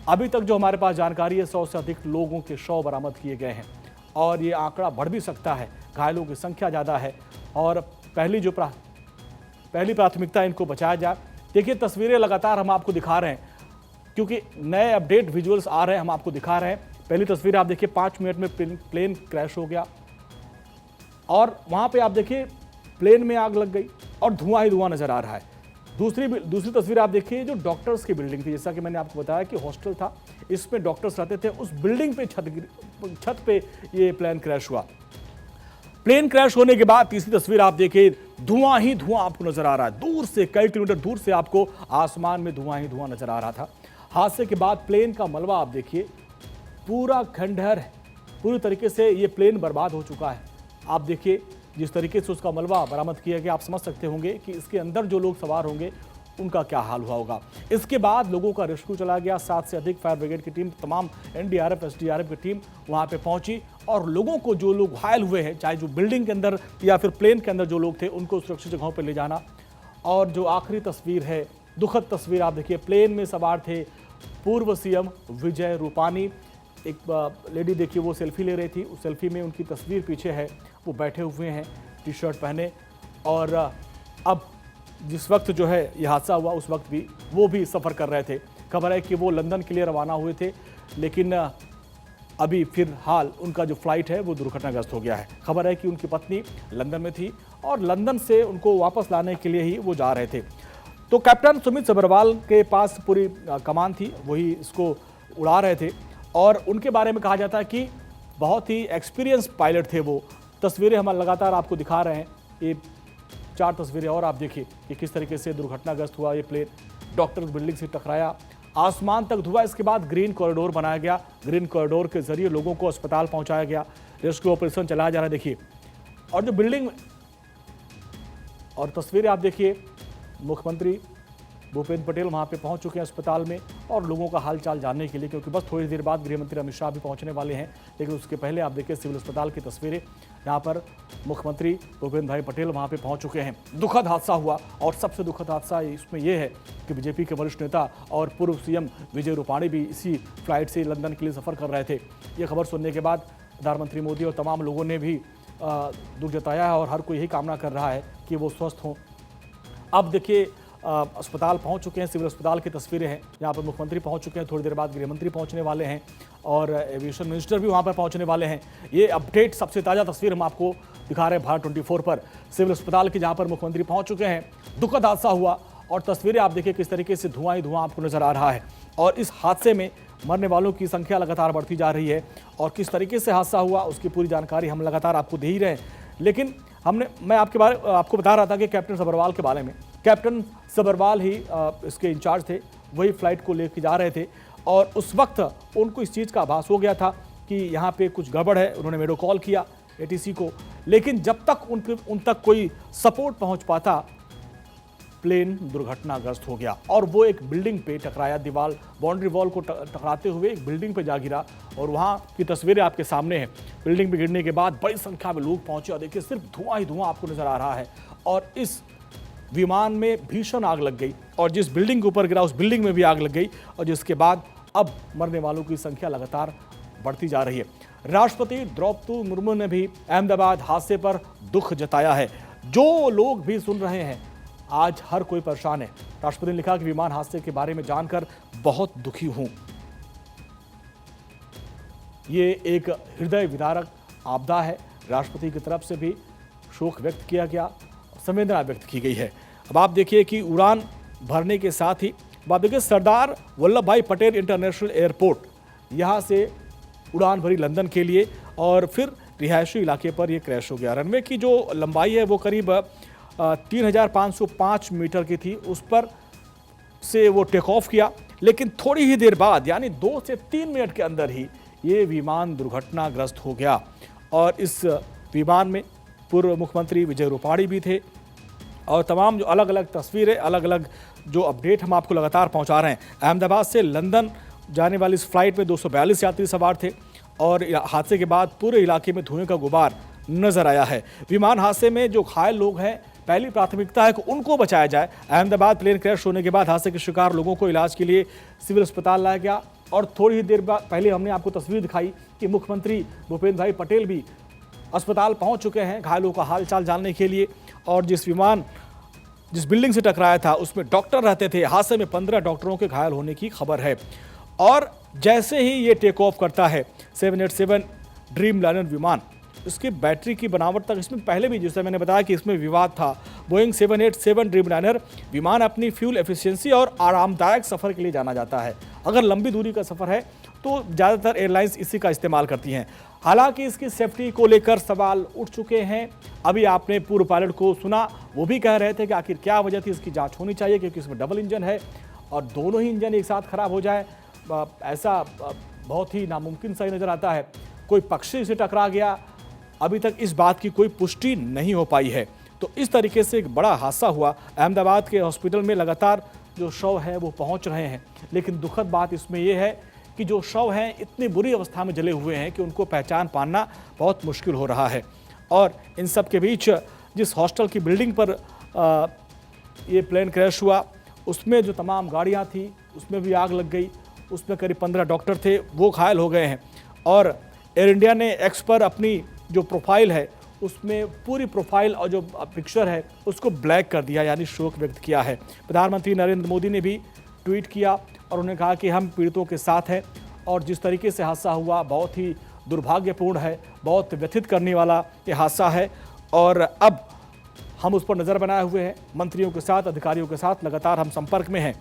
अभी तक जो हमारे पास जानकारी है 100 से अधिक लोगों के शव बरामद किए गए हैं और ये आंकड़ा बढ़ भी सकता है। घायलों की संख्या ज़्यादा है और पहली प्राथमिकता इनको बचाया जाए। देखिए तस्वीरें लगातार हम आपको दिखा रहे हैं क्योंकि नए अपडेट विजुअल्स आ रहे हैं, हम आपको दिखा रहे हैं। पहली तस्वीर आप देखिए 5 मिनट में प्लेन क्रैश हो गया और वहां पे आप देखिए प्लेन में आग लग गई और धुआं ही धुआं नजर आ रहा है। दूसरी तस्वीर आप देखिए जो डॉक्टर्स की बिल्डिंग थी, जैसा कि मैंने आपको बताया कि हॉस्टल था, इसमें डॉक्टर्स रहते थे, उस बिल्डिंग पे छत पे ये प्लेन क्रैश हुआ। प्लेन क्रैश होने के बाद तीसरी तस्वीर आप देखिए धुआं ही धुआं आपको नजर आ रहा है। दूर से कई किलोमीटर दूर से आपको आसमान में धुआं ही धुआं नजर आ रहा था। हादसे के बाद प्लेन का मलबा आप देखिए पूरा खंडहर है, पूरी तरीके से ये प्लेन बर्बाद हो चुका है। आप देखिए जिस तरीके से उसका मलबा बरामद किया गया, आप समझ सकते होंगे कि इसके अंदर जो लोग सवार होंगे उनका क्या हाल हुआ होगा। इसके बाद लोगों का रेस्क्यू चला गया, 7 से अधिक फायर ब्रिगेड की टीम, तमाम एनडीआरएफ एसडीआरएफ की टीम वहां पे पहुंची और लोगों को, जो लोग घायल हुए हैं, चाहे जो बिल्डिंग के अंदर या फिर प्लेन के अंदर जो लोग थे, उनको सुरक्षित जगहों पर ले जाना। और जो आखिरी तस्वीर है, दुखद तस्वीर आप देखिए, प्लेन में सवार थे पूर्व सीएम विजय रूपानी। एक लेडी देखिए वो सेल्फी ले रही थी, उस सेल्फी में उनकी तस्वीर पीछे है, वो बैठे हुए हैं टी शर्ट पहने। और अब जिस वक्त जो है ये हादसा हुआ उस वक्त भी वो भी सफ़र कर रहे थे। खबर है कि वो लंदन के लिए रवाना हुए थे, लेकिन अभी फिलहाल उनका जो फ्लाइट है वो दुर्घटनाग्रस्त हो गया है। खबर है कि उनकी पत्नी लंदन में थी और लंदन से उनको वापस लाने के लिए ही वो जा रहे थे। तो कैप्टन सुमित सभरवाल के पास पूरी कमान थी, वही इसको उड़ा रहे थे और उनके बारे में कहा जाता है कि बहुत ही एक्सपीरियंस पायलट थे वो। तस्वीरें हम लगातार आपको दिखा रहे हैं, ये 4 तस्वीरें और आप देखिए कि किस तरीके से दुर्घटनाग्रस्त हुआ ये प्लेन। डॉक्टर्स बिल्डिंग से टकराया, आसमान तक धुआं। इसके बाद ग्रीन कॉरिडोर बनाया गया, ग्रीन कॉरिडोर के जरिए लोगों को अस्पताल पहुंचाया गया, रेस्क्यू ऑपरेशन चलाया जा रहा है। देखिए और जो बिल्डिंग और तस्वीरें आप देखिए, मुख्यमंत्री भूपेंद्र पटेल वहां पे पहुंच चुके हैं अस्पताल में और लोगों का हालचाल जानने के लिए, क्योंकि बस थोड़ी देर बाद गृहमंत्री अमित शाह भी पहुंचने वाले हैं। लेकिन उसके पहले आप देखिए सिविल अस्पताल की तस्वीरें, यहाँ पर मुख्यमंत्री भूपेंद्र भाई पटेल वहां पे पहुंच चुके हैं। दुखद हादसा हुआ और सबसे दुखद हादसा इसमें यह है कि बीजेपी के वरिष्ठ नेता और पूर्व सीएम विजय रूपाणी भी इसी फ्लाइट से लंदन के लिए सफर कर रहे थे। ये खबर सुनने के बाद प्रधानमंत्री मोदी और तमाम लोगों ने भी दुख जताया है और हर कोई यही कामना कर रहा है कि वो स्वस्थ हों। अब देखिए अस्पताल पहुंच चुके हैं, सिविल अस्पताल की तस्वीरें हैं, यहाँ पर मुख्यमंत्री पहुंच चुके हैं, थोड़ी देर बाद गृहमंत्री पहुंचने वाले हैं और एविएशन मिनिस्टर भी वहां पर पहुंचने वाले हैं। ये अपडेट, सबसे ताज़ा तस्वीर हम आपको दिखा रहे हैं भारत 24 पर, सिविल अस्पताल की, जहां पर मुख्यमंत्री पहुंच चुके हैं। दुखद हादसा हुआ और तस्वीरें आप देखिए किस तरीके से धुआं ही धुआं आपको नजर आ रहा है और इस हादसे में मरने वालों की संख्या लगातार बढ़ती जा रही है और किस तरीके से हादसा हुआ उसकी पूरी जानकारी हम लगातार आपको दे ही रहे हैं। लेकिन मैं आपको बता रहा था कि कैप्टन सभरवाल के बारे में। कैप्टन सभरवाल ही इसके इंचार्ज थे, वही फ्लाइट को लेकर जा रहे थे और उस वक्त उनको इस चीज़ का आभास हो गया था कि यहाँ पे कुछ गड़बड़ है। उन्होंने वीडियो कॉल किया एटीसी को, लेकिन जब तक उन तक कोई सपोर्ट पहुँच पाता, प्लेन दुर्घटनाग्रस्त हो गया और वो एक बिल्डिंग पे टकराया, दीवार, बाउंड्री वॉल को टकराते हुए एक बिल्डिंग पे जा गिरा और वहाँ की तस्वीरें आपके सामने हैं। बिल्डिंग पे गिरने के बाद बड़ी संख्या में लोग पहुंचे और देखिए सिर्फ धुआं ही धुआं आपको नजर आ रहा है और इस विमान में भीषण आग लग गई और जिस बिल्डिंग के ऊपर गिरा उस बिल्डिंग में भी आग लग गई और जिसके बाद अब मरने वालों की संख्या लगातार बढ़ती जा रही है। राष्ट्रपति द्रौपदी मुर्मू ने भी अहमदाबाद हादसे पर दुख जताया है। जो लोग भी सुन रहे हैं, आज हर कोई परेशान है। राष्ट्रपति ने लिखा कि विमान हादसे के बारे में जानकर बहुत दुखी हूं। ये एक हृदय विदारक आपदा है। राष्ट्रपति की तरफ से भी शोक व्यक्त किया गया, संवेदना व्यक्त की गई है। अब आप देखिए कि उड़ान भरने के साथ ही अब आप देखिए सरदार वल्लभ भाई पटेल इंटरनेशनल एयरपोर्ट, यहाँ से उड़ान भरी लंदन के लिए और फिर रिहायशी इलाके पर यह क्रैश हो गया। रनवे की जो लंबाई है वो करीब 3505 मीटर की थी, उस पर से वो टेक ऑफ किया, लेकिन थोड़ी ही देर बाद यानी 2 से 3 मिनट के अंदर ही ये विमान दुर्घटनाग्रस्त हो गया और इस विमान में पूर्व मुख्यमंत्री विजय रूपाणी भी थे और तमाम जो अलग अलग तस्वीरें, अलग अलग जो अपडेट हम आपको लगातार पहुंचा रहे हैं। अहमदाबाद से लंदन जाने वाली इस फ्लाइट में 242 यात्री सवार थे और हादसे के बाद पूरे इलाके में धुएं का गुबार नजर आया है। विमान हादसे में जो घायल लोग हैं, पहली प्राथमिकता है कि उनको बचाया जाए। अहमदाबाद प्लेन क्रैश होने के बाद हादसे के शिकार लोगों को इलाज के लिए सिविल अस्पताल लाया गया और थोड़ी ही देर बाद पहले हमने आपको तस्वीर दिखाई कि मुख्यमंत्री भूपेंद्र भाई पटेल भी अस्पताल पहुंच चुके हैं घायलों का हालचाल जानने के लिए। और जिस बिल्डिंग से टकराया था उसमें डॉक्टर रहते थे। हादसे में 15 डॉक्टरों के घायल होने की खबर है। और जैसे ही ये टेक ऑफ करता है 787 ड्रीम लाइनर विमान, इसकी बैटरी की बनावट तक, इसमें पहले भी जैसे मैंने बताया कि इसमें विवाद था। बोइंग 787 ड्रीम लाइनर विमान अपनी फ्यूल एफिशिएंसी और आरामदायक सफ़र के लिए जाना जाता है। अगर लंबी दूरी का सफ़र है तो ज़्यादातर एयरलाइंस इसी का इस्तेमाल करती हैं। हालांकि इसकी सेफ्टी को लेकर सवाल उठ चुके हैं। अभी आपने पूर्व पायलट को सुना, वो भी कह रहे थे कि आखिर क्या वजह थी, इसकी जाँच होनी चाहिए क्योंकि इसमें डबल इंजन है और दोनों ही इंजन एक साथ खराब हो जाए ऐसा बहुत ही नामुमकिन सा नज़र आता है। कोई पक्षी से टकरा गया, अभी तक इस बात की कोई पुष्टि नहीं हो पाई है। तो इस तरीके से एक बड़ा हादसा हुआ। अहमदाबाद के हॉस्पिटल में लगातार जो शव है वो पहुंच रहे हैं, लेकिन दुखद बात इसमें यह है कि जो शव हैं इतनी बुरी अवस्था में जले हुए हैं कि उनको पहचान पाना बहुत मुश्किल हो रहा है। और इन सब के बीच जिस हॉस्टल की बिल्डिंग पर ये प्लेन क्रैश हुआ उसमें जो तमाम गाड़ियाँ थी उसमें भी आग लग गई। उसमें करीब 15 डॉक्टर थे, वो घायल हो गए हैं। और एयर इंडिया ने एक्स पर अपनी जो प्रोफाइल है उसमें पूरी प्रोफाइल और जो पिक्चर है उसको ब्लैक कर दिया, यानी शोक व्यक्त किया है। प्रधानमंत्री नरेंद्र मोदी ने भी ट्वीट किया और उन्होंने कहा कि हम पीड़ितों के साथ हैं और जिस तरीके से हादसा हुआ बहुत ही दुर्भाग्यपूर्ण है, बहुत व्यथित करने वाला ये हादसा है। और अब हम उस पर नज़र बनाए हुए हैं, मंत्रियों के साथ, अधिकारियों के साथ लगातार हम संपर्क में हैं।